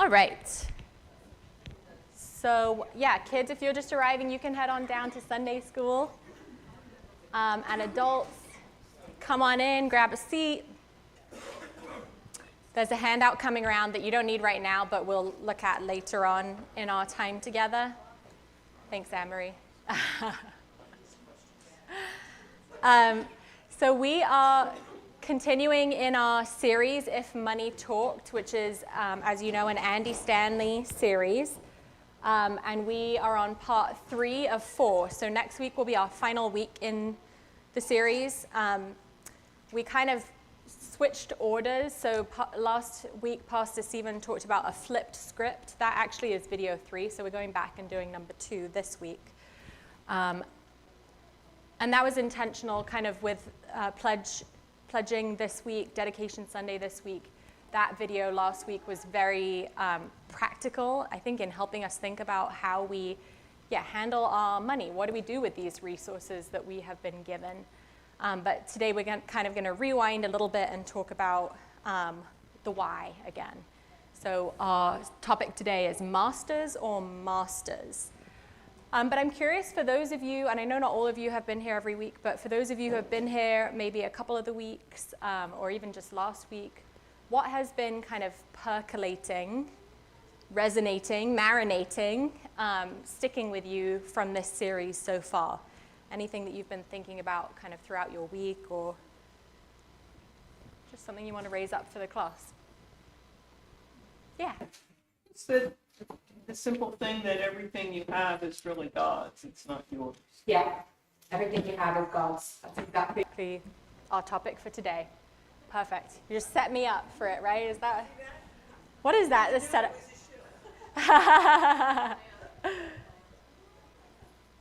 All right. So, yeah, kids, if you're just arriving, you can head on down to Sunday school. And adults, come on in, grab a seat. There's a handout coming around that you don't need right now, but we'll look at later on in our time together. Thanks, Anne-Marie. So we are continuing in our series, If Money Talked, which is, as you know, an Andy Stanley series. And we are on part 3 of 4. So next week will be our final week in the series. We kind of switched orders. So last week, Pastor Stephen talked about a flipped script. That actually is video 3. So we're going back and doing number 2 this week. And that was intentional, kind of with pledging this week, Dedication Sunday this week. That video last week was very practical, I think, in helping us think about how we handle our money. What do we do with these resources that we have been given? But today we're kind of going to rewind a little bit and talk about the why again. So our topic today is masters or masters. But I'm curious for those of you, and I know not all of you have been here every week, but for those of you who have been here maybe a couple of the weeks or even just last week, what has been kind of percolating, resonating, marinating, sticking with you from this series so far? Anything that you've been thinking about kind of throughout your week, or just something you want to raise up for the class? Yeah. It's the simple thing that everything you have is really God's. It's not yours. Yeah. Everything you have is God's. That's exactly our topic for today. Perfect. You just set me up for it, right? Is that? What is that? This setup.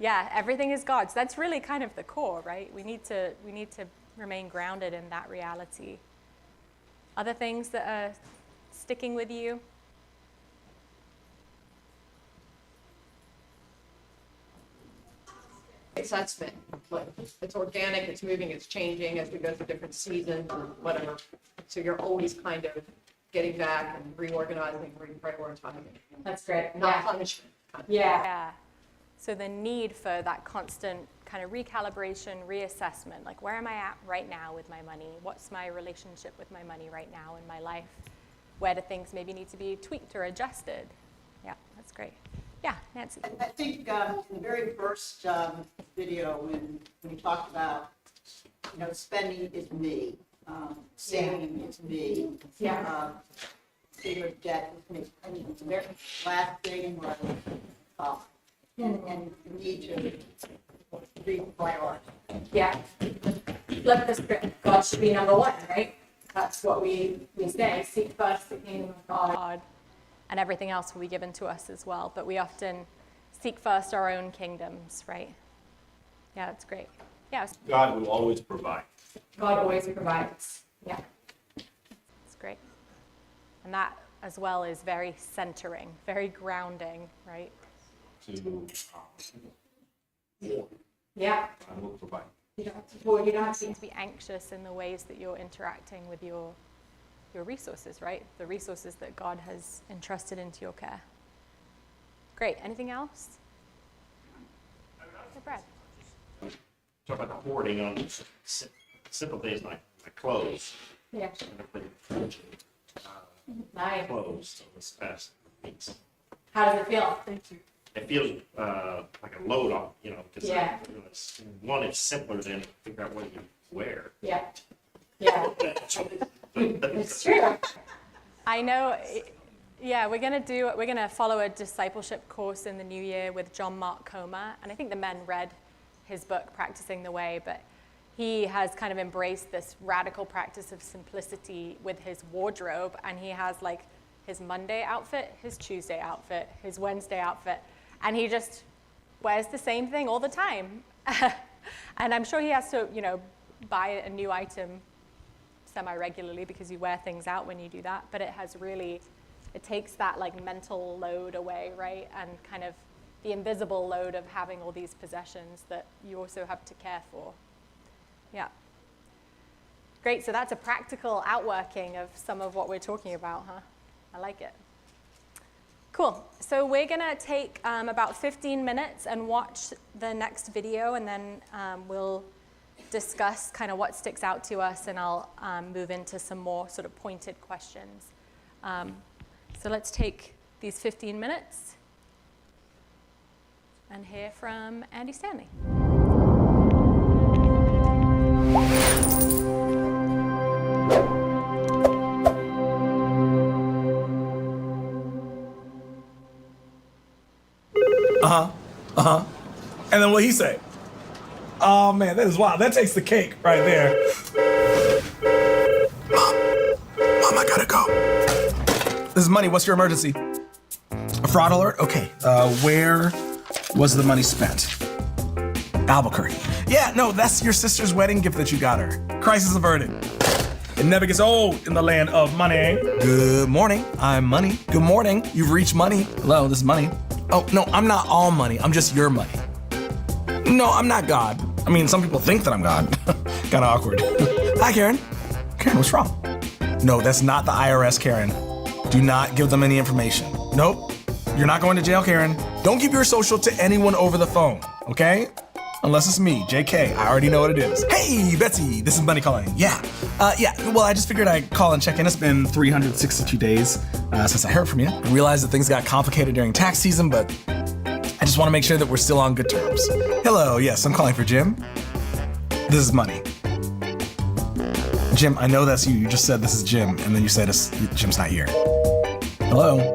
Yeah, everything is God's. That's really kind of the core, right? We need to remain grounded in that reality. Other things that are sticking with you? Assessment. It's organic, it's moving, it's changing as we go through different seasons or whatever. So you're always kind of getting back and reorganizing, reprioritizing. That's great. Not punishment. Yeah. So the need for that constant kind of recalibration, reassessment, like where am I at right now with my money? What's my relationship with my money right now in my life? Where do things maybe need to be tweaked or adjusted? Yeah, that's great. Yeah, Nancy. I think in the very first video when we talked about, spending is me, saving is me, favorite debt is me. And the very last thing was and you need to reprioritize. Yeah. Flip the script. God should be number 1, right? That's what we say. Seek first the kingdom of God. And everything else will be given to us as well. But we often seek first our own kingdoms, right? Yeah, that's great. Yeah. God will always provide. God always provides. Yeah. That's great. And that as well is very centering, very grounding, right? Yeah. God will provide. You don't have to be anxious in the ways that you're interacting with your resources, right? The resources that God has entrusted into your care. Great. Anything else? Brad. Talk about hoarding on simple things like clothes. Yeah. Nice. Clothes this past weeks. How does it feel? Thank you. It feels like a load off, because it's simpler than figure out what you wear. Yeah. Yeah. It's true. I know. Yeah, we're gonna follow a discipleship course in the new year with John Mark Comer, and I think the men read his book, Practicing the Way, but he has kind of embraced this radical practice of simplicity with his wardrobe, and he has like his Monday outfit, his Tuesday outfit, his Wednesday outfit, and he just wears the same thing all the time. And I'm sure he has to, buy a new item semi-regularly because you wear things out when you do that, but it takes that like mental load away, right? And kind of the invisible load of having all these possessions that you also have to care for. Yeah. Great, so that's a practical outworking of some of what we're talking about, huh? I like it. Cool. So we're going to take about 15 minutes and watch the next video, and then we'll discuss kind of what sticks out to us, and I'll move into some more sort of pointed questions. So let's take these 15 minutes and hear from Andy Stanley. And then what he say? Oh man, that is wild. That takes the cake right there. Mom, I gotta go. This is money. What's your emergency? A fraud alert? Okay. Where was the money spent? Albuquerque. Yeah, no, that's your sister's wedding gift that you got her. Crisis averted. It never gets old in the land of money. Good morning. I'm Money. Good morning. You've reached Money. Hello, this is Money. Oh, no, I'm not all money. I'm just your money. No, I'm not God. I mean, some people think that I'm God. Kind of awkward. Hi, Karen. Karen, what's wrong? No, that's not the IRS, Karen. Do not give them any information. Nope. You're not going to jail, Karen. Don't give your social to anyone over the phone, okay? Unless it's me, JK. I already know what it is. Hey, Betsy, this is Money calling. Yeah. Well, I just figured I'd call and check in. It's been 362 days since I heard from you. I realized that things got complicated during tax season, but I just want to make sure that we're still on good terms. Hello, yes, I'm calling for Jim. This is Money. Jim, I know that's you. You just said this is Jim, and then you said Jim's not here. Hello?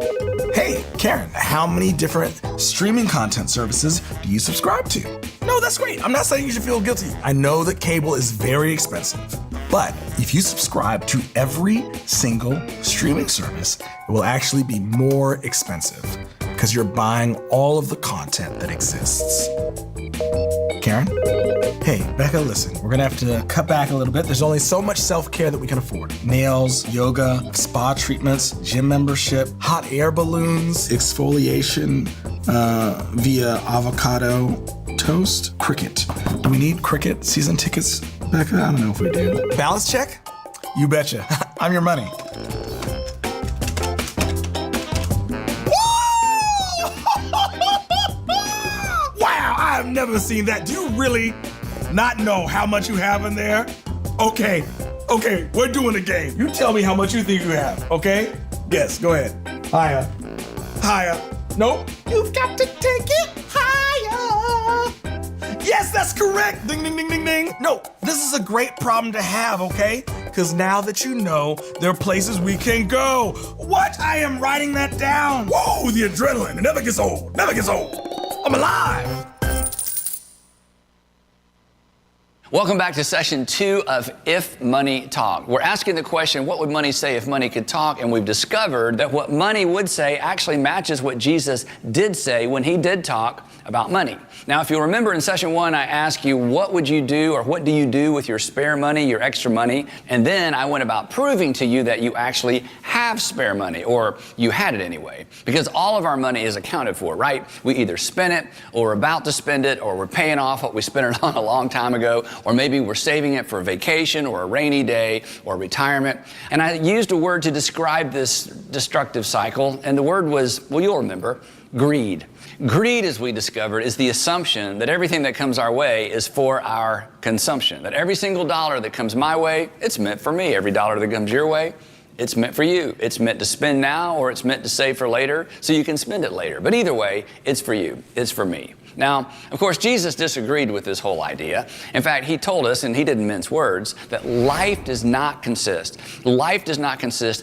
Hey, Karen, how many different streaming content services do you subscribe to? No, that's great. I'm not saying you should feel guilty. I know that cable is very expensive, but if you subscribe to every single streaming service, it will actually be more expensive because you're buying all of the content that exists. Karen? Hey, Becca, listen, we're gonna have to cut back a little bit. There's only so much self-care that we can afford. Nails, yoga, spa treatments, gym membership, hot air balloons, exfoliation via avocado toast, cricket. Do we need cricket season tickets, Becca? I don't know if we do. Balance check? You betcha. I'm your money. Wow, I have never seen that. Do you really not know how much you have in there? Okay, we're doing a game. You tell me how much you think you have, okay? Yes, go ahead. Higher. Nope. You've got to take it higher. Yes, that's correct. Ding, ding, ding, ding, ding. No, this is a great problem to have, okay? Because now that you know, there are places we can go. What? I am writing that down. Whoa, the adrenaline. It never gets old. Never gets old. I'm alive. Welcome back to session 2 of If Money Talk. We're asking the question, what would money say if money could talk? And we've discovered that what money would say actually matches what Jesus did say when he did talk about money. Now, if you'll remember in session 1, I asked you, what would you do or what do you do with your spare money, your extra money? And then I went about proving to you that you actually have spare money, or you had it anyway, because all of our money is accounted for, right? We either spend it or we're about to spend it, or we're paying off what we spent it on a long time ago, or maybe we're saving it for a vacation or a rainy day or retirement. And I used a word to describe this destructive cycle, and the word was, well, you'll remember, greed. Greed, as we discovered, is the assumption that everything that comes our way is for our consumption, that every single dollar that comes my way, it's meant for me. Every dollar that comes your way, it's meant for you. It's meant to spend now, or it's meant to save for later so you can spend it later. But either way, it's for you. It's for me. Now, of course, Jesus disagreed with this whole idea. In fact, he told us, and he didn't mince words, that life does not consist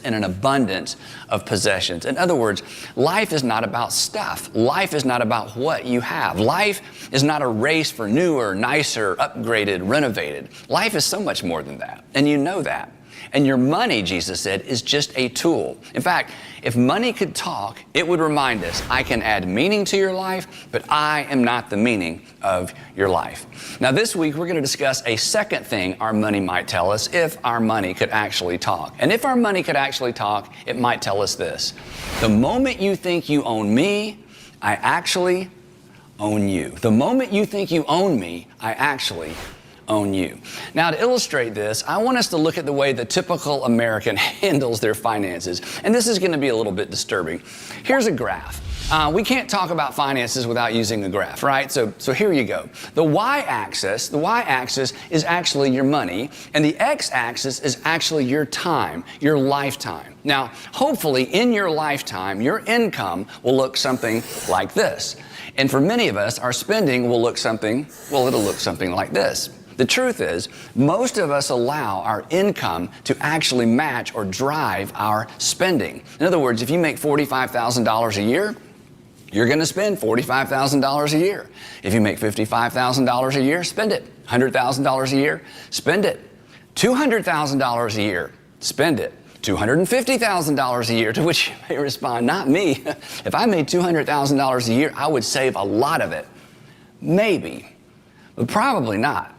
in an abundance of possessions. In other words, life is not about stuff. Life is not about what you have. Life is not a race for newer, nicer, upgraded, renovated. Life is so much more than that, and you know that. And your money, Jesus said, is just a tool. In fact, if money could talk, it would remind us, I can add meaning to your life, but I am not the meaning of your life. Now, this week, we're going to discuss a second thing our money might tell us if our money could actually talk. And if our money could actually talk, it might tell us this. The moment you think you own me, I actually own you. The moment you think you own me, I actually own you. Now, to illustrate this, I want us to look at the way the typical American handles their finances. And this is going to be a little bit disturbing. Here's a graph. We can't talk about finances without using a graph, right? So here you go. The y-axis is actually your money, and the x-axis is actually your time, your lifetime. Now, hopefully in your lifetime, your income will look something like this. And for many of us, our spending will look something, well, it'll look something like this. The truth is, most of us allow our income to actually match or drive our spending. In other words, if you make $45,000 a year, you're going to spend $45,000 a year. If you make $55,000 a year, spend it. $100,000 a year, spend it. $200,000 a year, spend it. $250,000 a year, to which you may respond, not me. If I made $200,000 a year, I would save a lot of it. Maybe, but probably not.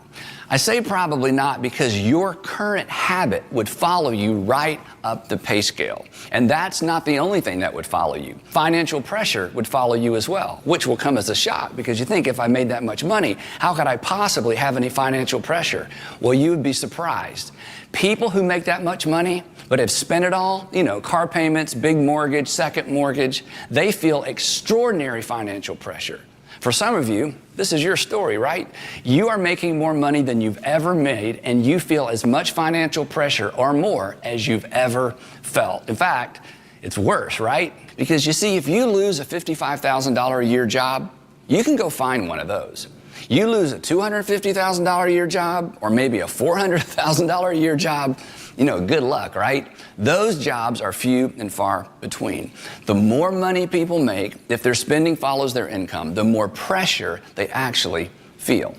I say probably not because your current habit would follow you right up the pay scale. And that's not the only thing that would follow you. Financial pressure would follow you as well, which will come as a shock because you think, if I made that much money, how could I possibly have any financial pressure? Well, you would be surprised. People who make that much money but have spent it all, car payments, big mortgage, second mortgage, they feel extraordinary financial pressure. For some of you, this is your story, right? You are making more money than you've ever made, and you feel as much financial pressure or more as you've ever felt. In fact, it's worse, right? Because you see, if you lose a $55,000 a year job, you can go find one of those. You lose a $250,000 a year job, or maybe a $400,000 a year job, good luck, right? Those jobs are few and far between. The more money people make, if their spending follows their income, the more pressure they actually feel.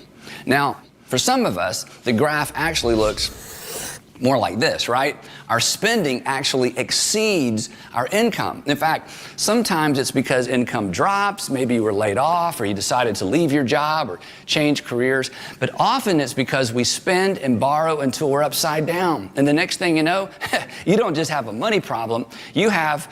Now, for some of us, the graph actually looks more like this, right? Our spending actually exceeds our income. In fact, sometimes it's because income drops, maybe you were laid off or you decided to leave your job or change careers, but often it's because we spend and borrow until we're upside down. And the next thing you know, you don't just have a money problem, you have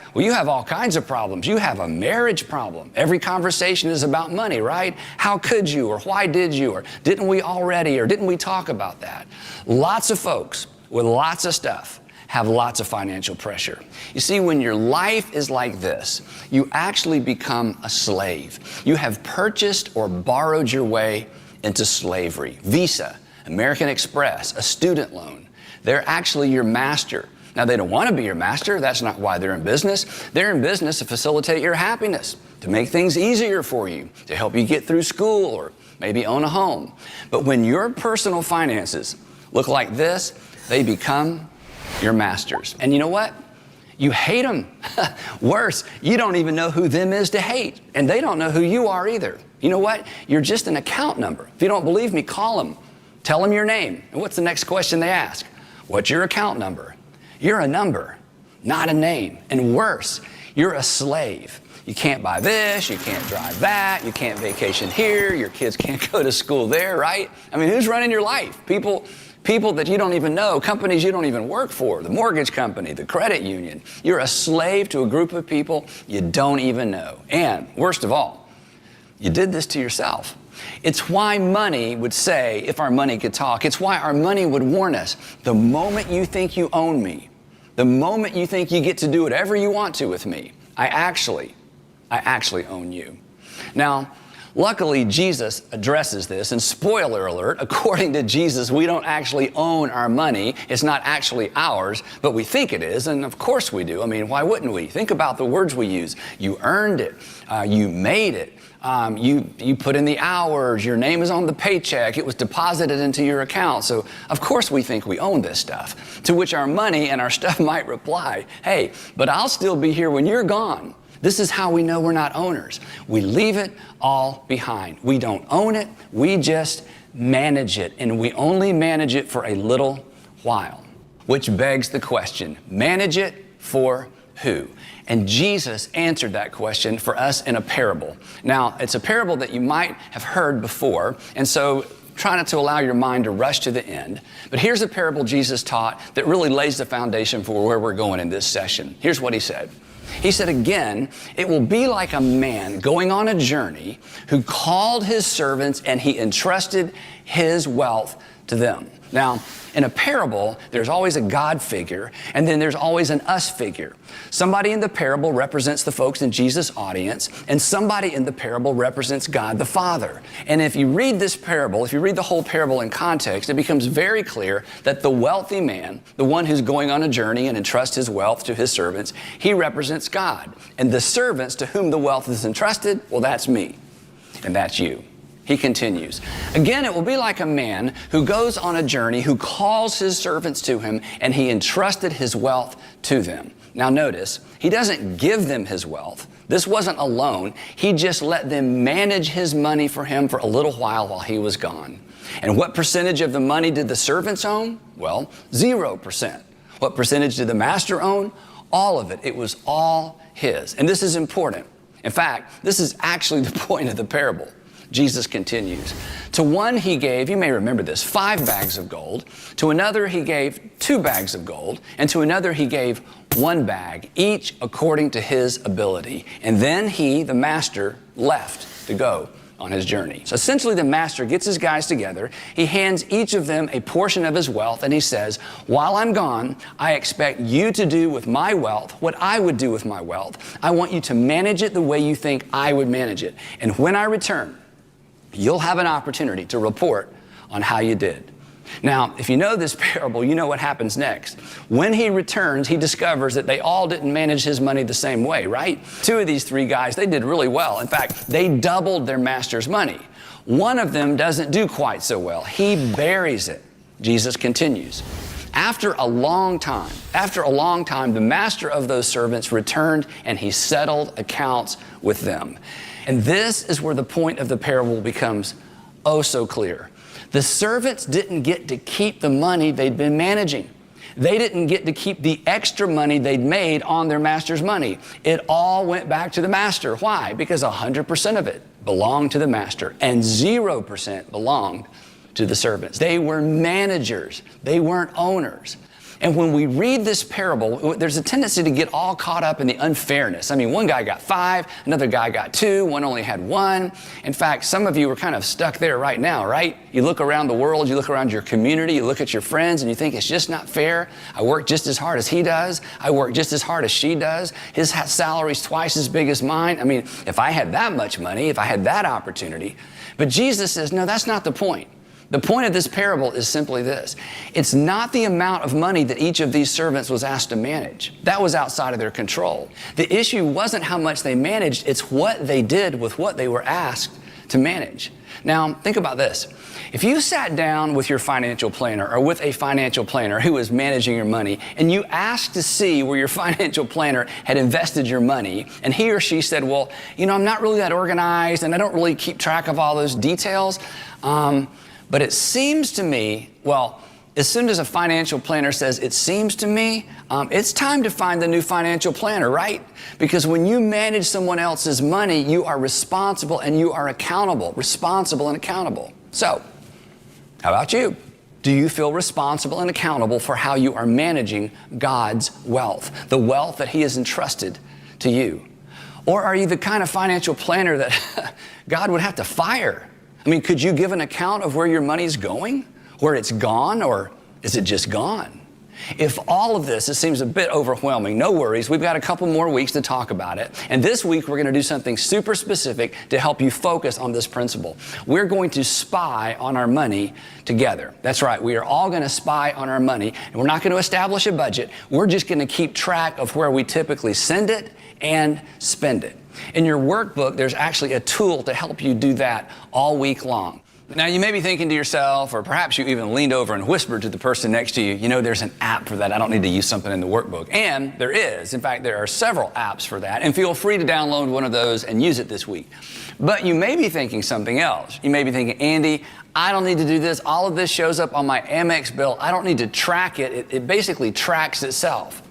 all kinds of problems. You have a marriage problem. Every conversation is about money, right? How could you, or why did you, or didn't we already, or didn't we talk about that? Lots of folks with lots of stuff have lots of financial pressure. You see, when your life is like this, you actually become a slave. You have purchased or borrowed your way into slavery. Visa, American Express, a student loan. They're actually your master. Now, they don't want to be your master. That's not why they're in business. They're in business to facilitate your happiness, to make things easier for you, to help you get through school or maybe own a home. But when your personal finances look like this, they become your masters. And you know what? You hate them. Worse, you don't even know who them is to hate. And they don't know who you are either. You know what? You're just an account number. If you don't believe me, call them. Tell them your name. And what's the next question they ask? What's your account number? You're a number, not a name. And worse, you're a slave. You can't buy this, you can't drive that, you can't vacation here, your kids can't go to school there, right? I mean, who's running your life? People that you don't even know, companies you don't even work for, the mortgage company, the credit union. You're a slave to a group of people you don't even know. And worst of all, you did this to yourself. It's why money would say, if our money could talk, it's why our money would warn us, the moment you think you own me, the moment you think you get to do whatever you want to with me, I actually own you. Now, luckily, Jesus addresses this, and spoiler alert, according to Jesus, we don't actually own our money. It's not actually ours, but we think it is, and of course we do. I mean, why wouldn't we? Think about the words we use. You earned it. You made it. You put in the hours. Your name is on the paycheck. It was deposited into your account. So, of course, we think we own this stuff, to which our money and our stuff might reply, hey, but I'll still be here when you're gone. This is how we know we're not owners. We leave it all behind. We don't own it. We just manage it. And we only manage it for a little while. Which begs the question, manage it for who? And Jesus answered that question for us in a parable. Now, it's a parable that you might have heard before. And so try not to allow your mind to rush to the end. But here's a parable Jesus taught that really lays the foundation for where we're going in this session. Here's what he said. He said, again, it will be like a man going on a journey who called his servants and he entrusted his wealth to them. Now, in a parable, there's always a God figure, and then there's always an us figure. Somebody in the parable represents the folks in Jesus' audience, and somebody in the parable represents God the Father. And if you read this parable, if you read the whole parable in context, it becomes very clear that the wealthy man, the one who's going on a journey and entrusts his wealth to his servants, he represents God. And the servants to whom the wealth is entrusted, well, that's me, and that's you. He continues. Again, it will be like a man who goes on a journey, who calls his servants to him, and he entrusted his wealth to them. Now notice, he doesn't give them his wealth. This wasn't a loan. He just let them manage his money for him for a little while he was gone. And what percentage of the money did the servants own? Well, 0%. What percentage did the master own? All of it. It was all his. And this is important. In fact, this is actually the point of the parable. Jesus continues. To one he gave, you may remember this, 5 bags of gold. To another he gave 2 bags of gold. And to another he gave 1 bag, each according to his ability. And then he, the master, left to go on his journey. So essentially the master gets his guys together. He hands each of them a portion of his wealth, and he says, while I'm gone, I expect you to do with my wealth what I would do with my wealth. I want you to manage it the way you think I would manage it. And when I return, you'll have an opportunity to report on how you did. Now, if you know this parable, you know what happens next. When he returns, he discovers that they all didn't manage his money the same way, right? 2 of these 3 guys, they did really well. In fact, they doubled their master's money. One of them doesn't do quite so well. He buries it. Jesus continues. After a long time, the master of those servants returned and he settled accounts with them. And this is where the point of the parable becomes oh so clear. The servants didn't get to keep the money they'd been managing. They didn't get to keep the extra money they'd made on their master's money. It all went back to the master. Why? Because 100% of it belonged to the master and 0% belonged to the servants. They were managers. They weren't owners. And when we read this parable, there's a tendency to get all caught up in the unfairness. I mean, one guy got 5, another guy got 2, one only had 1. In fact, some of you are kind of stuck there right now, right? You look around the world, you look around your community, you look at your friends, and you think it's just not fair. I work just as hard as he does. I work just as hard as she does. His salary's twice as big as mine. I mean, if I had that much money, if I had that opportunity. But Jesus says, no, that's not the point. The point of this parable is simply this. It's not the amount of money that each of these servants was asked to manage. That was outside of their control. The issue wasn't how much they managed, it's what they did with what they were asked to manage. Now, think about this. If you sat down with your financial planner or with a financial planner who was managing your money and you asked to see where your financial planner had invested your money and he or she said, well, you know, I'm not really that organized and I don't really keep track of all those details, but it seems to me, well, as soon as a financial planner says, it seems to me, it's time to find the new financial planner, right? Because when you manage someone else's money, you are responsible and you are accountable, responsible and accountable. So, how about you? Do you feel responsible and accountable for how you are managing God's wealth, the wealth that He has entrusted to you? Or are you the kind of financial planner that God would have to fire? I mean, could you give an account of where your money's going, where it's gone, or is it just gone? If all of this, it seems a bit overwhelming, no worries. We've got a couple more weeks to talk about it. And this week, we're going to do something super specific to help you focus on this principle. We're going to spy on our money together. That's right. We are all going to spy on our money. And we're not going to establish a budget. We're just going to keep track of where we typically send it and spend it. In your workbook, there's actually a tool to help you do that all week long. Now, you may be thinking to yourself, or perhaps you even leaned over and whispered to the person next to you, you know, there's an app for that. I don't need to use something in the workbook. And there is. In fact, there are several apps for that. And feel free to download one of those and use it this week. But you may be thinking something else. You may be thinking, Andy, I don't need to do this. All of this shows up on my Amex bill. I don't need to track it. It basically tracks itself.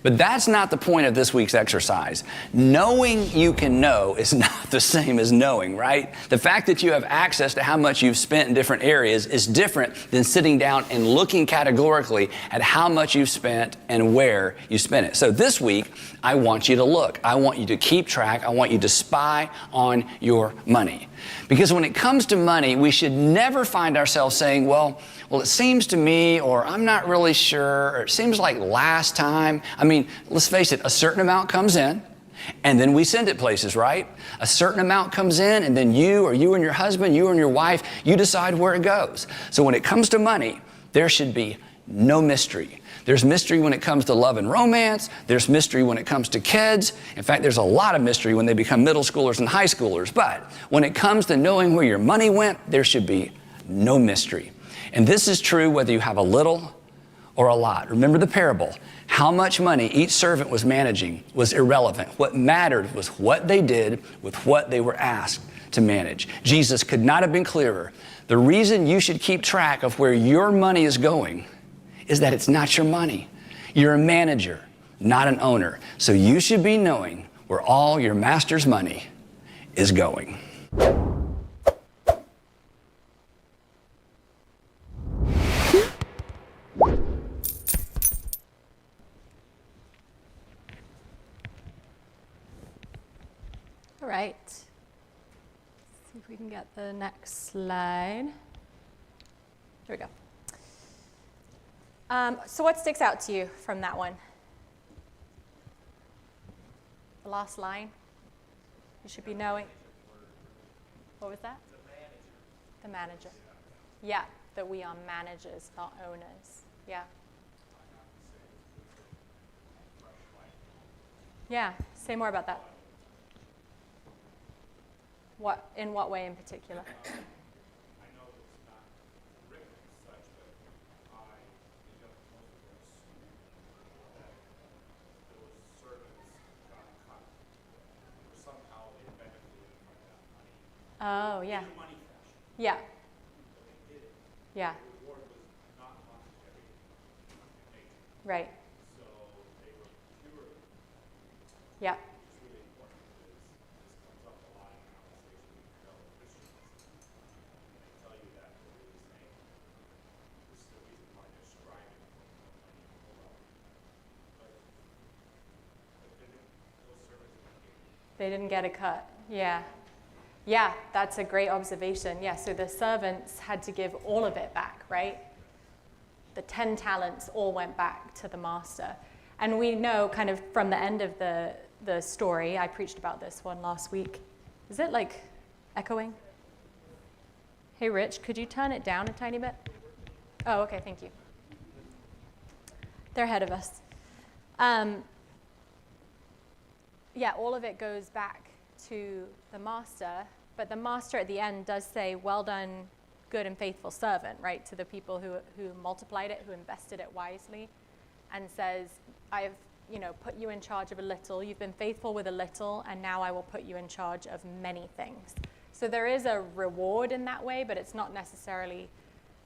But that's not the point of this week's exercise. Knowing you can know is not the same as knowing, right? The fact that you have access to how much you've spent in different areas is different than sitting down and looking categorically at how much you've spent and where you spent it. So this week, I want you to look. I want you to keep track. I want you to spy on your money. Because when it comes to money, we should never find ourselves saying, well, it seems to me, or I'm not really sure, or it seems like last time. I mean, let's face it, a certain amount comes in, and then we send it places, right? A certain amount comes in, and then you and your husband, you and your wife, you decide where it goes. So when it comes to money, there should be no mystery. There's mystery when it comes to love and romance. There's mystery when it comes to kids. In fact, there's a lot of mystery when they become middle schoolers and high schoolers. But when it comes to knowing where your money went, there should be no mystery. And this is true whether you have a little or a lot. Remember the parable. How much money each servant was managing was irrelevant. What mattered was what they did with what they were asked to manage. Jesus could not have been clearer. The reason you should keep track of where your money is going is that it's not your money. You're a manager, not an owner. So you should be knowing where all your master's money is going. All right. Let's see if we can get the next slide. Here we go. So what sticks out to you from that one? The last line? You should be knowing. What was that? The manager. Yeah, that we are managers, not owners. Yeah. Yeah, say more about that. In what way in particular? Oh, yeah. Yeah. Yeah. Right. Yeah. They didn't get a cut. Yeah. Yeah, that's a great observation. Yeah, so the servants had to give all of it back, right? The 10 talents all went back to the master. And we know kind of from the end of the story, I preached about this one last week. Is it like echoing? Hey, Rich, could you turn it down a tiny bit? Oh, okay, thank you. They're ahead of us. Yeah, all of it goes back to the master, but the master at the end does say, well done, good and faithful servant, right, to the people who multiplied it, who invested it wisely, and says, I've put you in charge of a little, you've been faithful with a little, and now I will put you in charge of many things. So there is a reward in that way, but it's not necessarily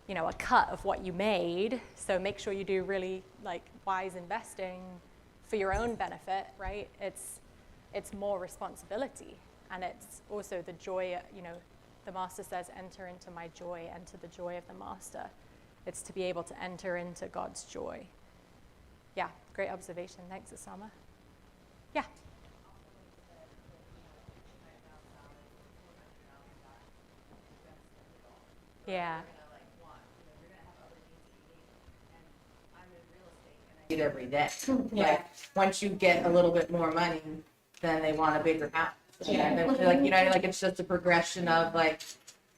a cut of what you made. So make sure you do really wise investing for your own benefit, right? It's more responsibility, and it's also the joy, the master says, enter into my joy, enter the joy of the master. It's to be able to enter into God's joy. Yeah, great observation. Thanks, Osama. Yeah. Yeah. Eat every day. Like, once you get a little bit more money, then they want a bigger house. Yeah. They're it's just a progression of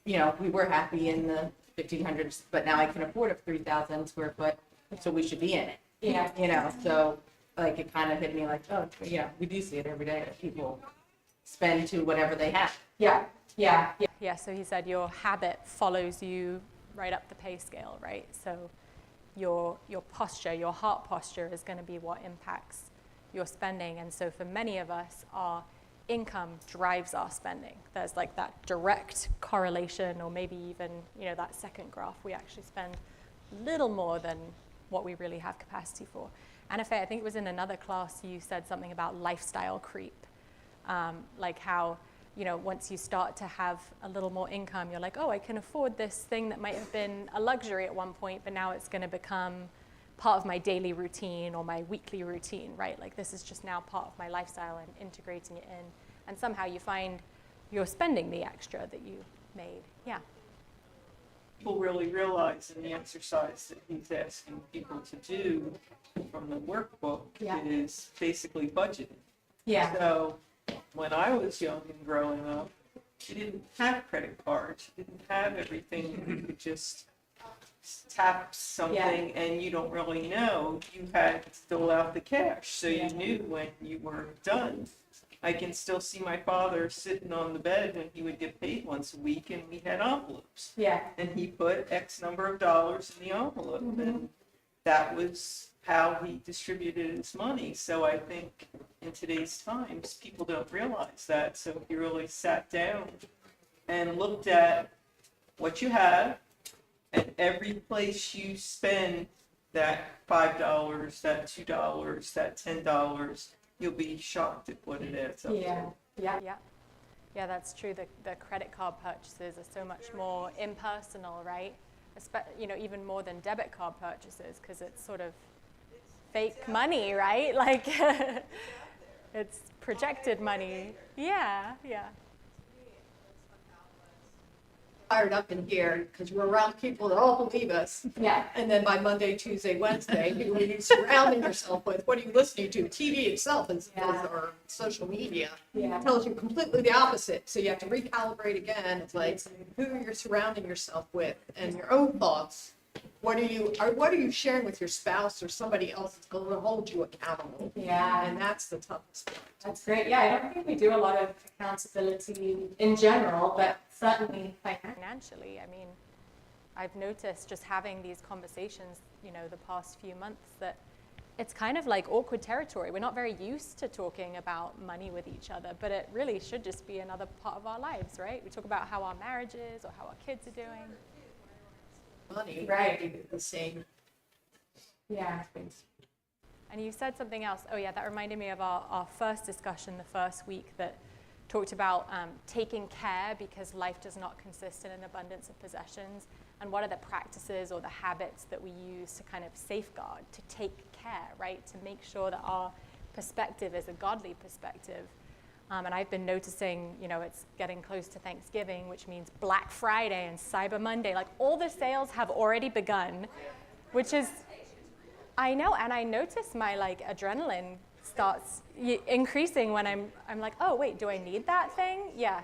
we were happy in the 1500s, but now I can afford a 3,000 square foot, so we should be in it. Yeah. So it kind of hit me we do see it every day that people spend to whatever they have. Yeah. Yeah, so he said your habit follows you right up the pay scale, right? So your posture, your heart posture is going to be what impacts your spending. And so for many of us, our income drives our spending. There's that direct correlation, or maybe even, that second graph, we actually spend little more than what we really have capacity for. Anna Faye, I think it was in another class, you said something about lifestyle creep. Like how, once you start to have a little more income, you're like, oh, I can afford this thing that might have been a luxury at one point, but now it's going to become part of my daily routine or my weekly routine, right? Like this is just now part of my lifestyle and integrating it in. And somehow you find you're spending the extra that you made. Yeah. People really realize in the exercise that he's asking people to do from the workbook is basically budgeting. Yeah. So when I was young and growing up, you didn't have credit cards. You didn't have everything. You could just tap something and you don't really know. You had to dole out the cash, so you knew when you were done. I can still see my father sitting on the bed when he would get paid once a week, and we had envelopes. Yeah. And he put X number of dollars in the envelope, and that was how he distributed his money. So I think in today's times, people don't realize that. So if you really sat down and looked at what you have, and every place you spend that $5, that $2, that $10, you'll be shocked at what it adds up to. Yeah, that's true. The credit card purchases are so much more impersonal, right? Even more than debit card purchases, because it's sort of fake money, right? Like it's projected money. Yeah. Fired up in here because we're around people that all believe us. Yeah. And then by Monday, Tuesday, Wednesday, who are you surrounding yourself with? What are you listening to? TV itself or social media tells you completely the opposite. So you have to recalibrate again. It's like who you're surrounding yourself with and your own thoughts. What are you sharing with your spouse or somebody else that's going to hold you accountable? Yeah. And that's the toughest part. That's great. Yeah, I don't think we do a lot of accountability in general, but certainly financially. I mean, I've noticed just having these conversations, the past few months, that it's kind of like awkward territory. We're not very used to talking about money with each other, but it really should just be another part of our lives, right? We talk about how our marriage is or how our kids are doing. Money, Right. The same. Yeah. And you said something else. Oh, yeah, that reminded me of our first discussion the first week that talked about taking care because life does not consist in an abundance of possessions. And what are the practices or the habits that we use to kind of safeguard, to take care, right? To make sure that our perspective is a godly perspective. And I've been noticing, it's getting close to Thanksgiving, which means Black Friday and Cyber Monday. Like all the sales have already begun, which is, I know, and I notice my adrenaline starts increasing when I'm like, oh wait, do I need that thing? Yeah,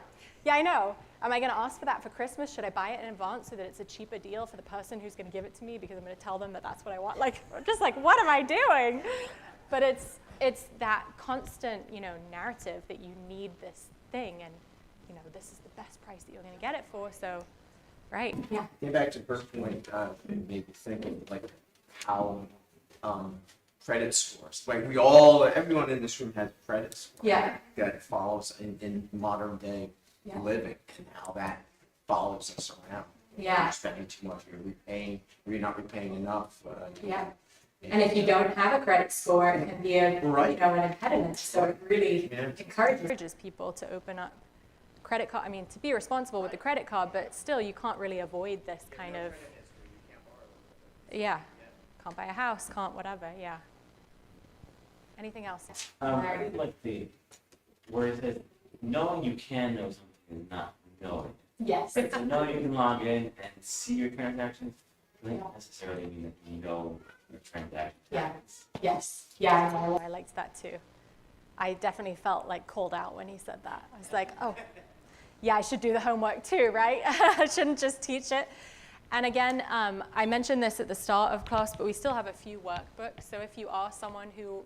I know. Am I going to ask for that for Christmas? Should I buy it in advance so that it's a cheaper deal for the person who's going to give it to me because I'm going to tell them that that's what I want? What am I doing? But it's that constant, narrative that you need this thing, and this is the best price that you're going to get it for. So, right? Yeah. Getting back to her point, it made me think of how credit scores. Everyone in this room has credit score that follows in modern day living, and how that follows us around. Yeah. You're spending too much, you're repaying, or you're not repaying enough. And if you don't have a credit score, it can be an impediment. So it really encourages people to open up credit card. I mean, to be responsible with the credit card, but still you can't really avoid this kind of, can't buy a house, can't whatever, Anything else? I really like where it says, knowing you can know something and not know it. Yes. So know you can log in and see your transactions doesn't necessarily mean that you know your transactions. Yes. Yeah, I liked that too. I definitely felt called out when he said that. I was like, oh, I should do the homework too, right? I shouldn't just teach it. And again, I mentioned this at the start of class, but we still have a few workbooks. So if you are someone who,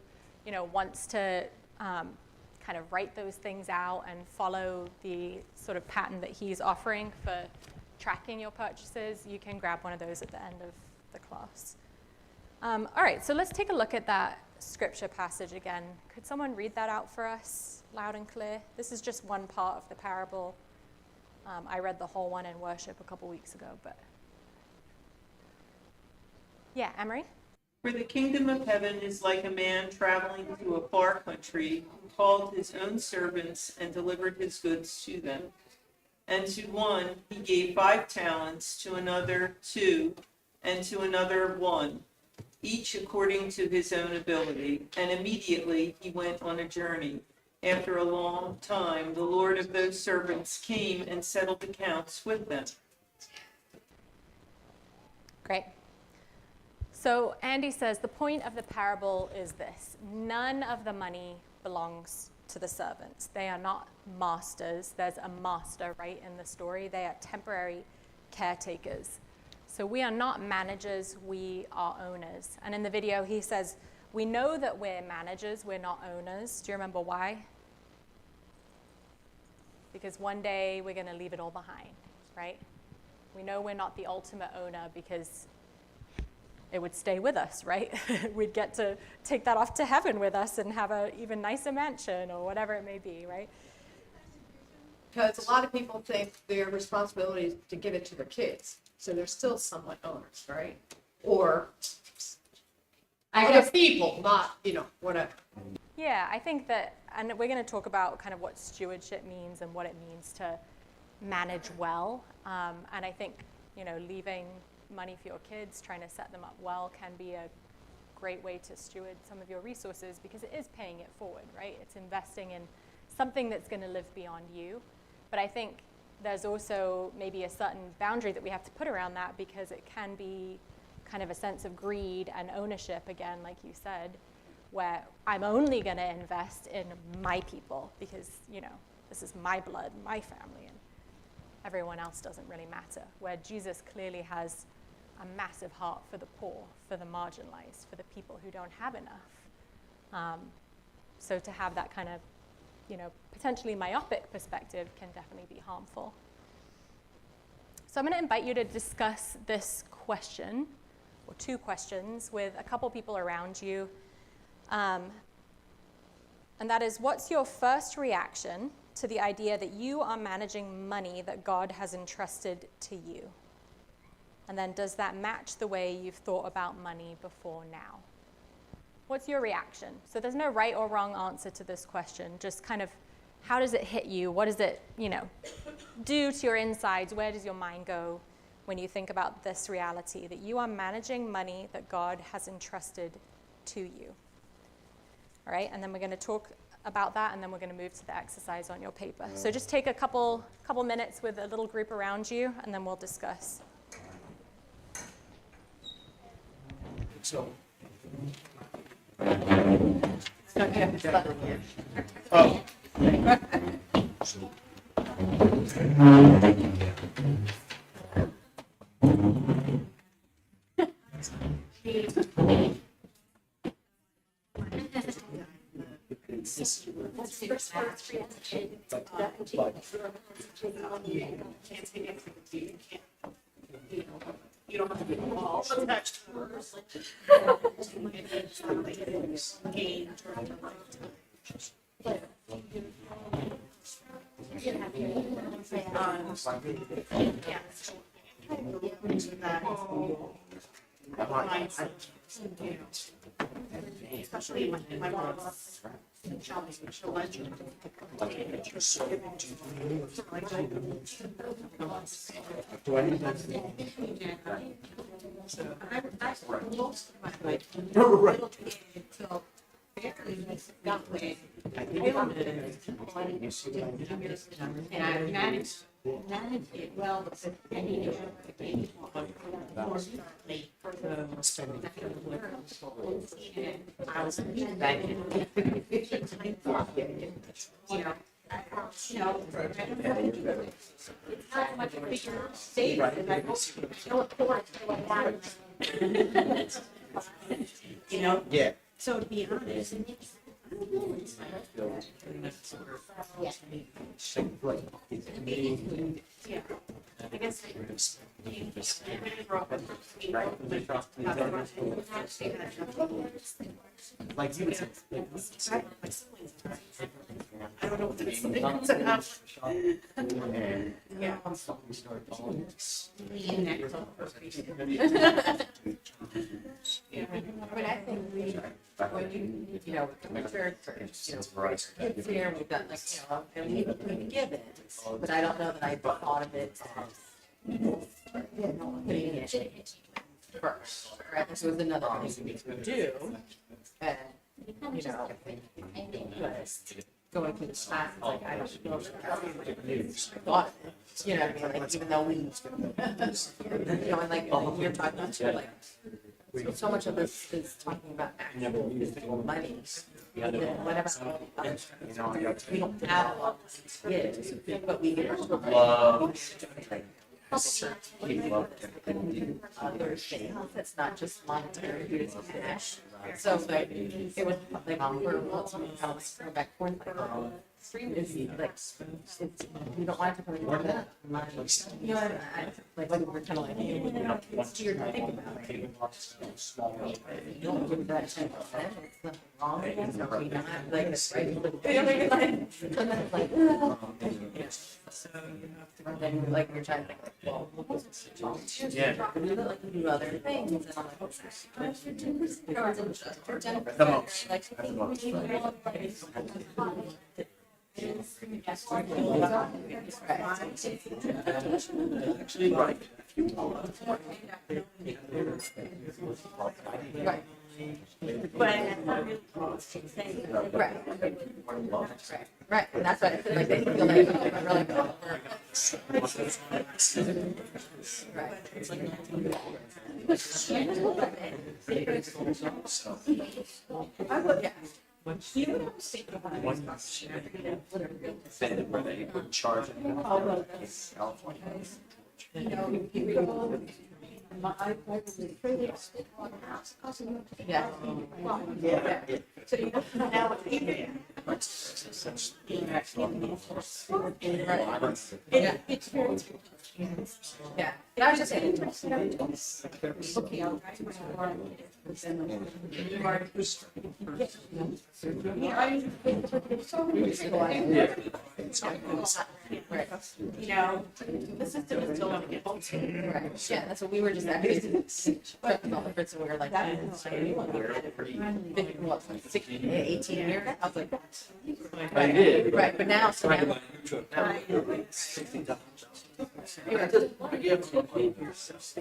wants to kind of write those things out and follow the sort of pattern that he's offering for tracking your purchases, you can grab one of those at the end of the class. All right, so let's take a look at that scripture passage again. Could someone read that out for us loud and clear? This is just one part of the parable. I read the whole one in worship a couple weeks ago, but yeah, Emery? For the kingdom of heaven is like a man traveling to a far country, who called his own servants and delivered his goods to them. And to one he gave 5 talents, to another 2, and to another 1, each according to his own ability. And immediately he went on a journey. After a long time, the Lord of those servants came and settled accounts with them. Great. So Andy says the point of the parable is this: none of the money belongs to the servants. They are not masters. There's a master, right, in the story. They are temporary caretakers. So we are not managers, we are owners. And in the video he says, we know that we're managers, we're not owners. Do you remember why? Because one day we're going to leave it all behind, right? We know we're not the ultimate owner because it would stay with us, right? We'd get to take that off to heaven with us and have an even nicer mansion or whatever it may be, right? Because a lot of people think their responsibility is to give it to their kids, so they're still somewhat owners, right? Or other people, not, whatever. Yeah, I think that, and we're going to talk about kind of what stewardship means and what it means to manage well. And I think, leaving money for your kids, trying to set them up well, can be a great way to steward some of your resources, because it is paying it forward, right? It's investing in something that's going to live beyond you. But I think there's also maybe a certain boundary that we have to put around that, because it can be kind of a sense of greed and ownership, again, like you said, where I'm only going to invest in my people because, this is my blood, my family, and everyone else doesn't really matter. Where Jesus clearly has a massive heart for the poor, for the marginalized, for the people who don't have enough. So to have that kind of, potentially myopic perspective can definitely be harmful. So I'm going to invite you to discuss this question, or 2 questions, with a couple people around you. And that is, what's your first reaction to the idea that you are managing money that God has entrusted to you? And then does that match the way you've thought about money before now? What's your reaction? So there's no right or wrong answer to this question. Just kind of, how does it hit you? What does it, do to your insides? Where does your mind go when you think about this reality, that you are managing money that God has entrusted to you? All right, and then we're going to talk about that, and then we're going to move to the exercise on your paper. So just take a couple minutes with a little group around you, and then we'll discuss. So, You don't have to be all attached to gain during your lifetime. Especially when my mom was shopping, she'll let you. And I managed it well, but I needed I was back in 15 it's not much a bigger state, and I don't afford to Yeah. So to be honest, Like you would say, I don't know what this is. And yeah. we start Yeah, but I think when you know, the church, kids here, we've got like, and we give it, but I don't know that I thought of it as putting it first, right? This was another thing we could do, and, going through the class, like, I don't know if I thought of it, you know what I mean, like, even though we, and like, you're talking about, like, so much of this is talking about actual physical money. And then what about all the other stuff? We don't have a lot of kids, but we get other things. It's not just monetary, it's cash. So like, it was like, for lots of people, go back forth, like, stream is like, we don't want to come into that money. You know, like, we're kind of like, it's weird to think about it. You don't give that 10%, it's nothing wrong with it, so we not, like, it's right, so and then like you're trying to think like, well, yeah, we do other things, and I'm like, actually, right. Right. Right, and that's what I feel like they feel like really good. I would, yeah. You know what I was thinking about? Where they would charge it. California. Yeah. Yeah. So you know, now it's easier. Yeah. Yeah, I was just saying. Okay, I'll write my right. You know, the system is still on the right. Yeah, that's what we were just actually talking about the Fritz, and we were like, what, 16, 18 years? I was like, I did. right, but now, so now.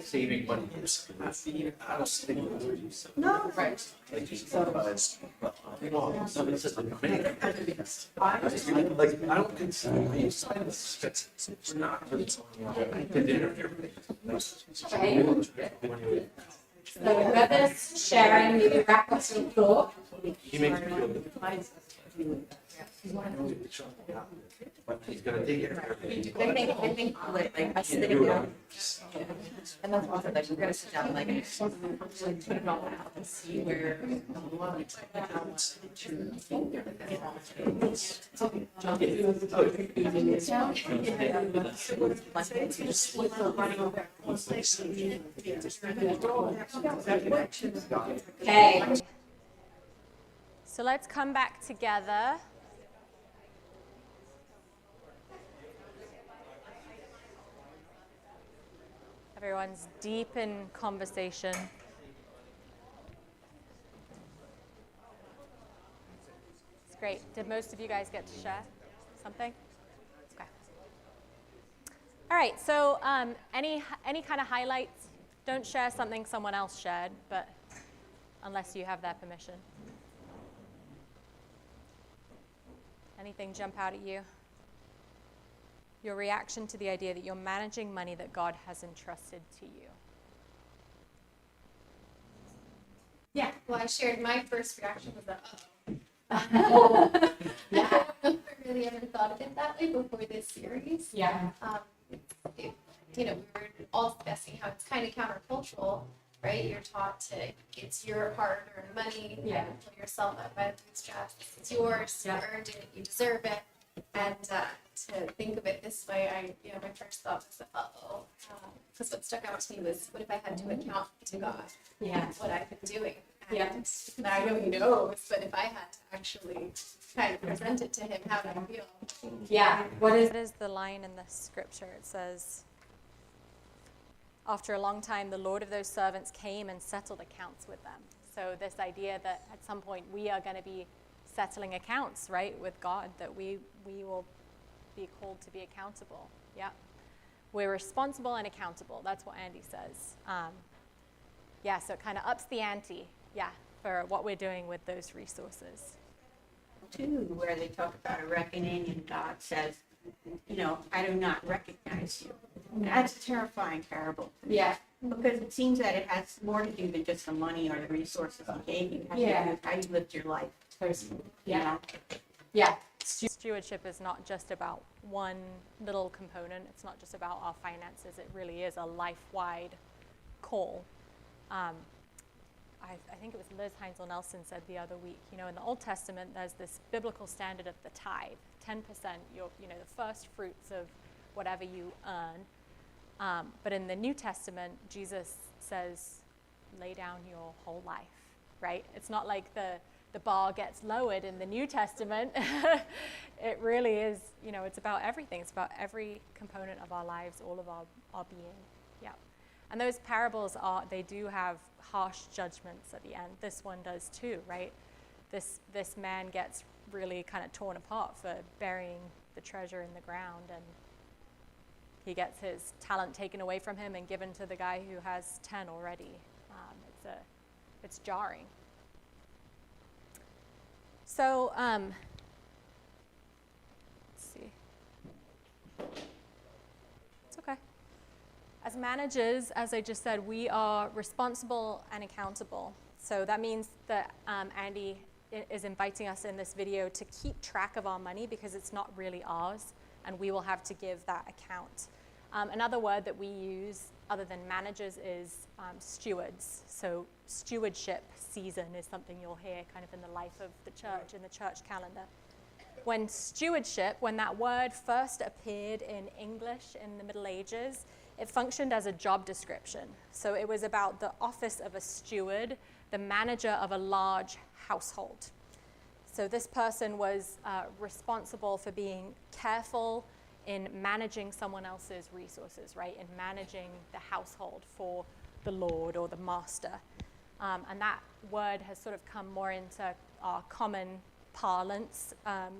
Saving money. No, right. I don't consider you spend this. We're not. So whoever's sharing, maybe wrap up some thought. He makes me feel good. But he's gonna take it. I think like I sit down, and that's why I said like we're gonna sit down and like put it all out and see where Okay. So let's come back together. Everyone's deep in conversation. It's great. Did most of you guys get to share something? Okay. All right, so any kind of highlights? Don't share something someone else shared, but unless you have their permission. Anything jump out at you? Your reaction to the idea that you're managing money that God has entrusted to you. Yeah, well, I shared my first reaction was that, yeah, I really haven't thought of it that way before this series. Yeah. We were all discussing how it's kind of countercultural, right? You're taught to, it's your hard-earned money, you pull yourself up by the bootstraps, it's yours, you earned it, you deserve it. And to think of it this way, my first thought was, because what stuck out to me was, what if I had to account to God what I've been doing? And I know he knows, but if I had to actually kind of present it to him, how do I feel? Yeah. What is the line in the scripture? It says, after a long time, the Lord of those servants came and settled accounts with them. So this idea that at some point we are going to be settling accounts, right, with God, that we will be called to be accountable. Yeah. We're responsible and accountable. That's what Andy says. So it kind of ups the ante, for what we're doing with those resources. Too, where they talk about a reckoning and God says, I do not recognize you. That's a terrifying parable. Yeah. Because it seems that it has more to do than just the money or the resources he gave you. It has to do with how you lived your life. Yeah. Stewardship is not just about one little component. It's not just about our finances. It really is a life-wide call. I think it was Liz Heinzel Nelson said the other week, in the Old Testament, there's this biblical standard of the tithe, 10%, the first fruits of whatever you earn. But in the New Testament, Jesus says, lay down your whole life, right? It's not like the bar gets lowered in the New Testament. It really is, it's about everything. It's about every component of our lives, all of our being. Yeah. And those parables they do have harsh judgments at the end. This one does too, right? This man gets really kind of torn apart for burying the treasure in the ground, and he gets his talent taken away from him and given to the guy who has 10 already. It's jarring. So, let's see. It's okay. As managers, as I just said, we are responsible and accountable. So that means that Andy is inviting us in this video to keep track of our money because it's not really ours, and we will have to give that account. Another word that we use other than managers is stewards. So stewardship season is something you'll hear kind of in the life of the church, in the church calendar. When that word first appeared in English in the Middle Ages, it functioned as a job description. So it was about the office of a steward, the manager of a large household. So this person was responsible for being careful in managing someone else's resources, right? In managing the household for the Lord or the master. And that word has sort of come more into our common parlance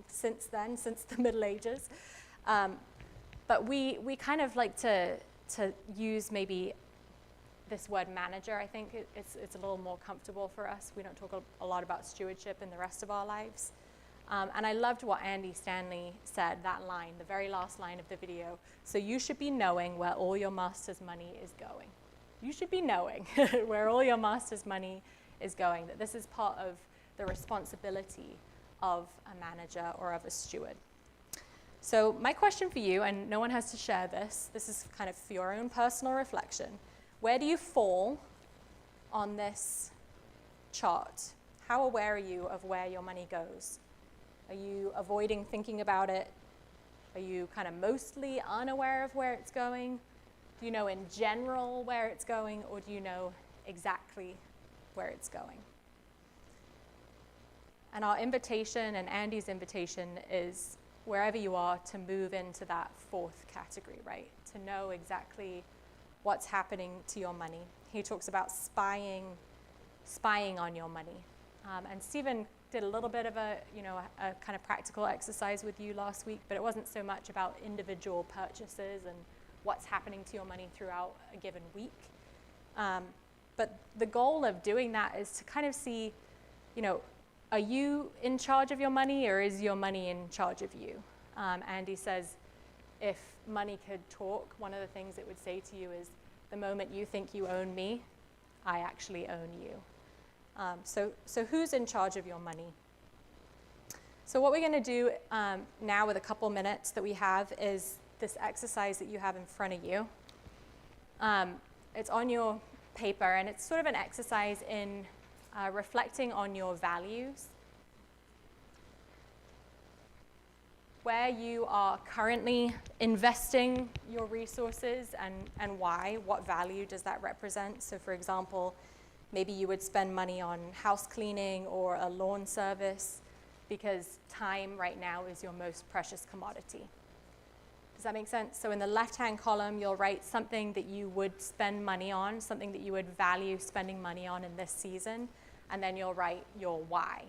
since then, since the Middle Ages. But we kind of like to use maybe this word manager. I think it's a little more comfortable for us. We don't talk a lot about stewardship in the rest of our lives. And I loved what Andy Stanley said, that line, the very last line of the video. So you should be knowing where all your master's money is going. You should be knowing where all your master's money is going, that this is part of the responsibility of a manager or of a steward. So my question for you, and no one has to share this is kind of for your own personal reflection. Where do you fall on this chart? How aware are you of where your money goes? Are you avoiding thinking about it? Are you kind of mostly unaware of where it's going? Do you know in general where it's going, or do you know exactly where it's going? And our invitation, and Andy's invitation, is wherever you are to move into that fourth category, right? To know exactly what's happening to your money. He talks about spying on your money. And Stephen did a little bit of a kind of practical exercise with you last week, but it wasn't so much about individual purchases and what's happening to your money throughout a given week. But the goal of doing that is to kind of see, are you in charge of your money, or is your money in charge of you? Andy says, if money could talk, one of the things it would say to you is, the moment you think you own me, I actually own you. So who's in charge of your money? So what we're going to do now with a couple minutes that we have is this exercise that you have in front of you. It's on your paper, and it's sort of an exercise in reflecting on your values, where you are currently investing your resources and why, what value does that represent. So for example, maybe you would spend money on house cleaning or a lawn service because time right now is your most precious commodity. Does that make sense? So in the left-hand column, you'll write something that you would spend money on, something that you would value spending money on in this season, and then you'll write your why.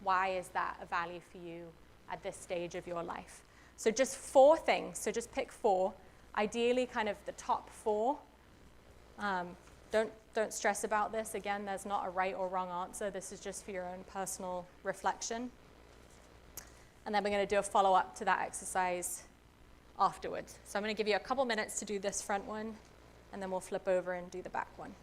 Why is that a value for you at this stage of your life? So just 4 things. So just pick 4. Ideally, kind of the top 4. Don't stress about this. Again, there's not a right or wrong answer. This is just for your own personal reflection. And then we're going to do a follow-up to that exercise afterwards. So I'm going to give you a couple minutes to do this front one, and then we'll flip over and do the back one.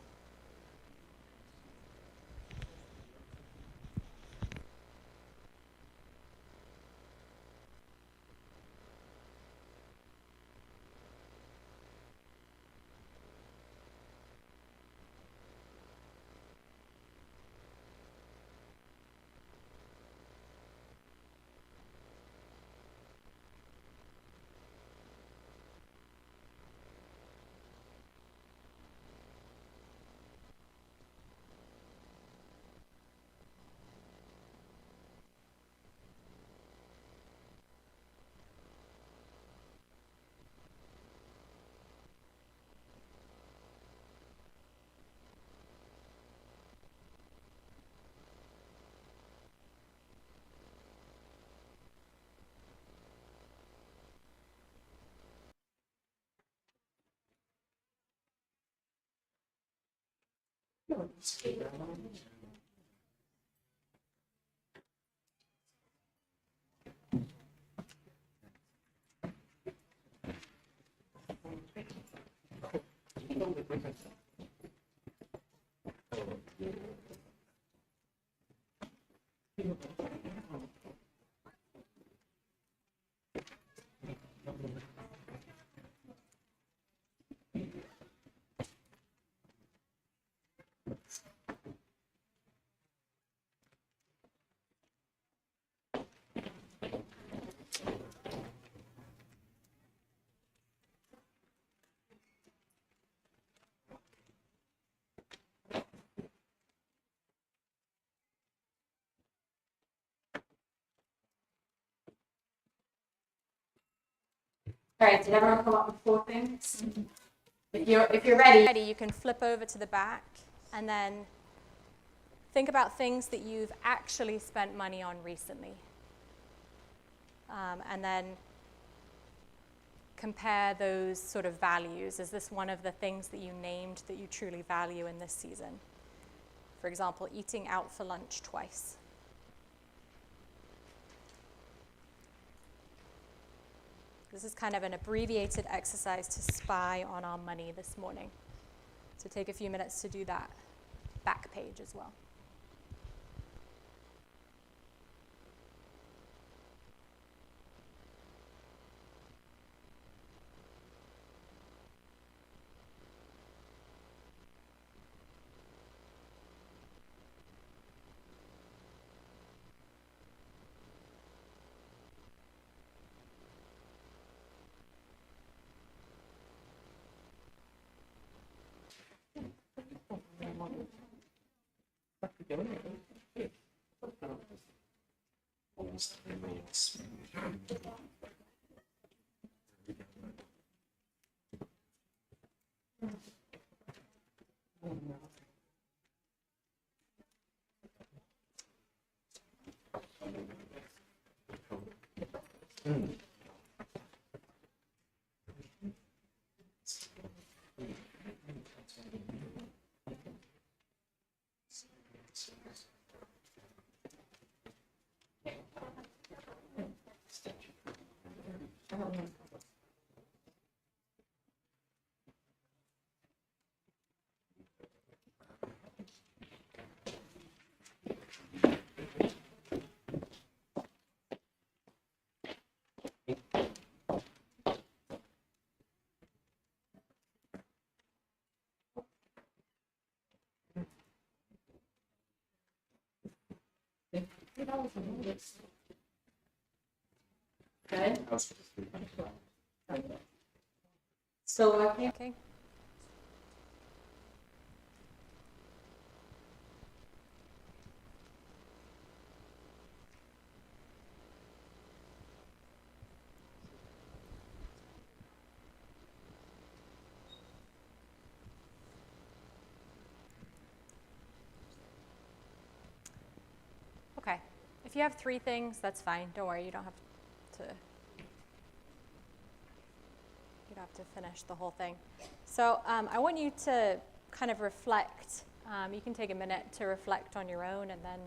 All right, did everyone come up with 4 things? If you're ready, you can flip over to the back and then think about things that you've actually spent money on recently. And then compare those sort of values. Is this one of the things that you named that you truly value in this season? For example, eating out for lunch twice. This is kind of an abbreviated exercise to spy on our money this morning. So take a few minutes to do that back page as well. Okay, Okay. Okay. If you have 3 things, that's fine. Don't worry, you don't have to finish the whole thing. So I want you to kind of reflect. You can take a minute to reflect on your own, and then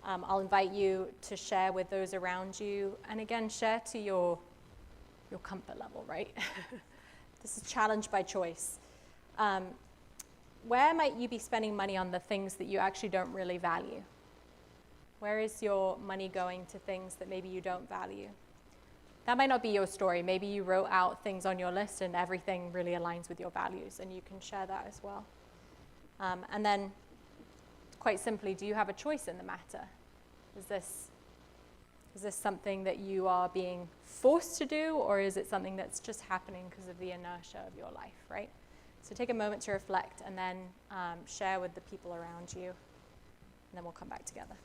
I'll invite you to share with those around you. And again, share to your comfort level, right? This is challenge by choice. Where might you be spending money on the things that you actually don't really value? Where is your money going to things that maybe you don't value? That might not be your story. Maybe you wrote out things on your list and everything really aligns with your values, and you can share that as well. And then, quite simply, do you have a choice in the matter? Is this something that you are being forced to do, or is it something that's just happening because of the inertia of your life, right? So take a moment to reflect, and then share with the people around you, and then we'll come back together.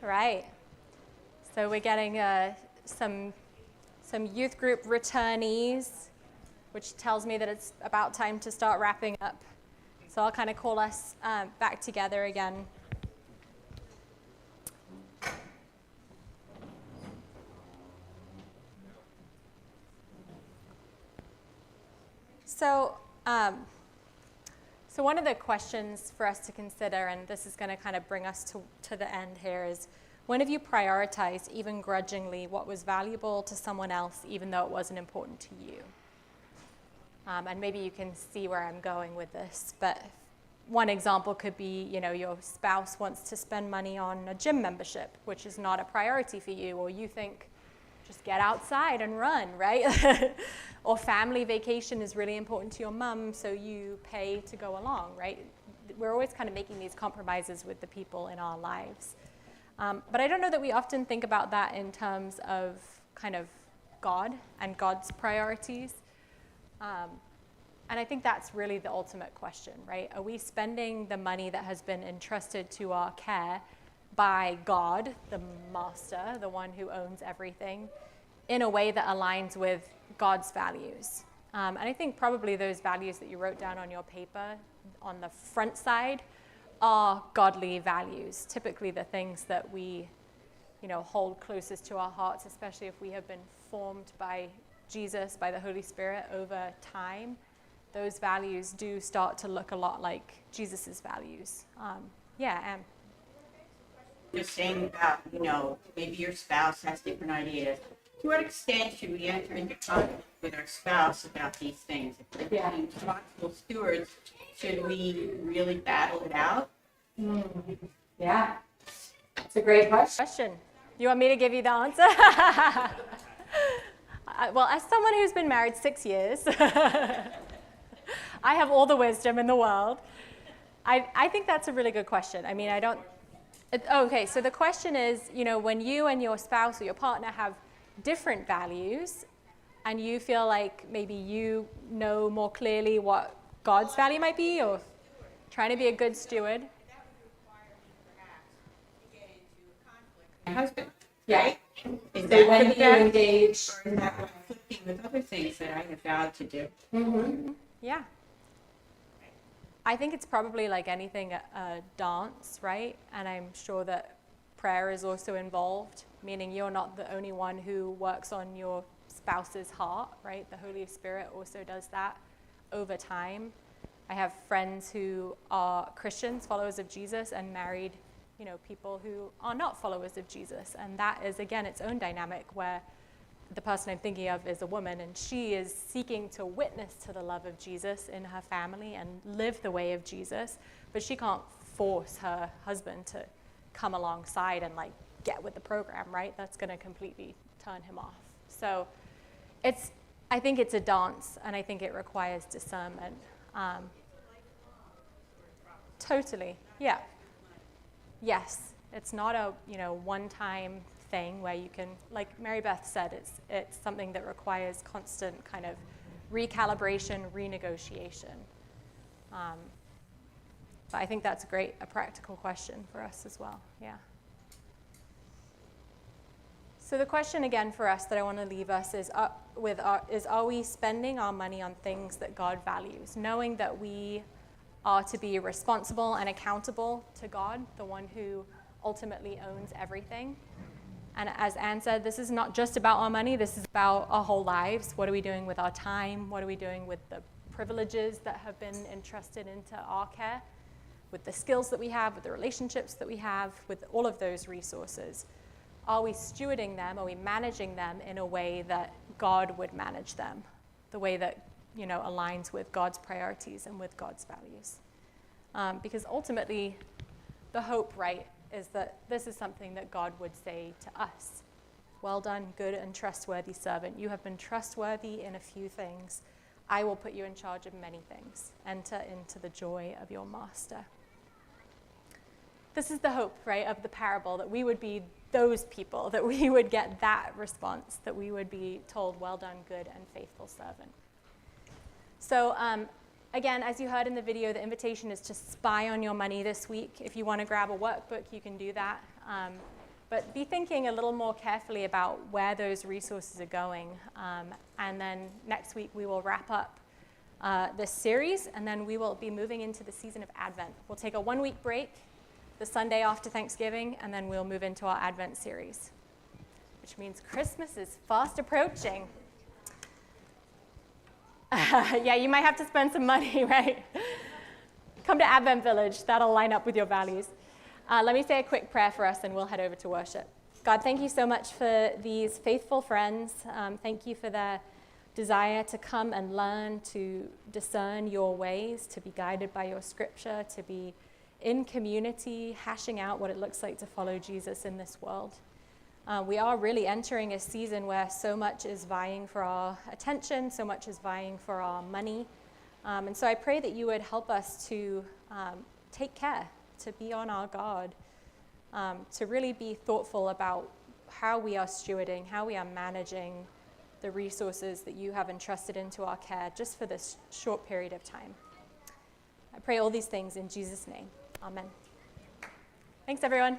Right. So we're getting some youth group returnees, which tells me that it's about time to start wrapping up. So I'll kind of call us back together again. So one of the questions for us to consider, and this is going to kind of bring us to the end here, is when have you prioritized, even grudgingly, what was valuable to someone else, even though it wasn't important to you? And maybe you can see where I'm going with this, but one example could be, your spouse wants to spend money on a gym membership, which is not a priority for you, or you think, just get outside and run, right? Or family vacation is really important to your mom, so you pay to go along, right? We're always kind of making these compromises with the people in our lives. But I don't know that we often think about that in terms of kind of God and God's priorities. And I think that's really the ultimate question, right? Are we spending the money that has been entrusted to our care by God, the master, the one who owns everything, in a way that aligns with God's values? And I think probably those values that you wrote down on your paper on the front side are godly values, typically the things that we, hold closest to our hearts, especially if we have been formed by Jesus, by the Holy Spirit over time. Those values do start to look a lot like Jesus's values. You're saying about, maybe your spouse has different ideas. To what extent should we enter into conflict with our spouse about these things? If we're being responsible stewards, should we really battle it out? Yeah, it's a great question. You want me to give you the answer? Well, as someone who's been married 6 years, I have all the wisdom in the world. I think that's a really good question. I mean, okay, so the question is, when you and your spouse or your partner have different values, and you feel like maybe you know more clearly what God's value might be, or trying to be a good steward. My husband, Yeah. right? Is So that when do you conflict, engage? or is that conflicting with other things that I have vowed to do? Mm-hmm. Yeah. I think it's probably like anything, a dance, right? And I'm sure that prayer is also involved, meaning you're not the only one who works on your spouse's heart, right? The Holy Spirit also does that over time. I have friends who are Christians, followers of Jesus, and married, people who are not followers of Jesus. And that is, again, its own dynamic where the person I'm thinking of is a woman, and she is seeking to witness to the love of Jesus in her family and live the way of Jesus, but she can't force her husband to come alongside and get with the program, right? That's going to completely turn him off. So I think it's a dance, and I think it requires discernment. Totally, yeah. Yes, it's not a one-time thing where you can, like Mary Beth said, it's something that requires constant kind of recalibration, renegotiation. But I think that's a practical question for us as well, yeah. So the question again for us that I want to leave us is, are we spending our money on things that God values, knowing that we are to be responsible and accountable to God, the one who ultimately owns everything? And as Anne said, this is not just about our money, this is about our whole lives. What are we doing with our time? What are we doing with the privileges that have been entrusted into our care? With the skills that we have, with the relationships that we have, with all of those resources? Are we stewarding them? Are we managing them in a way that God would manage them? The way that, aligns with God's priorities and with God's values. Because ultimately, the hope, right, is that this is something that God would say to us. Well done, good and trustworthy servant. You have been trustworthy in a few things. I will put you in charge of many things. Enter into the joy of your master. This is the hope, right, of the parable, that we would be those people, that we would get that response, that we would be told, well done, good and faithful servant. So again, as you heard in the video, the invitation is to spy on your money this week. If you want to grab a workbook, you can do that. But be thinking a little more carefully about where those resources are going. And then next week we will wrap up this series, and then we will be moving into the season of Advent. We'll take a 1-week break the Sunday after Thanksgiving, and then we'll move into our Advent series, which means Christmas is fast approaching. Yeah, you might have to spend some money, right? Come to Advent Village. That'll line up with your values. Let me say a quick prayer for us, and we'll head over to worship. God, thank you so much for these faithful friends. Thank you for their desire to come and learn, to discern your ways, to be guided by your scripture, to be in community, hashing out what it looks like to follow Jesus in this world. We are really entering a season where so much is vying for our attention, so much is vying for our money. And so I pray that you would help us to take care, to be on our guard, to really be thoughtful about how we are stewarding, how we are managing the resources that you have entrusted into our care just for this short period of time. I pray all these things in Jesus' name. Amen. Thanks, everyone.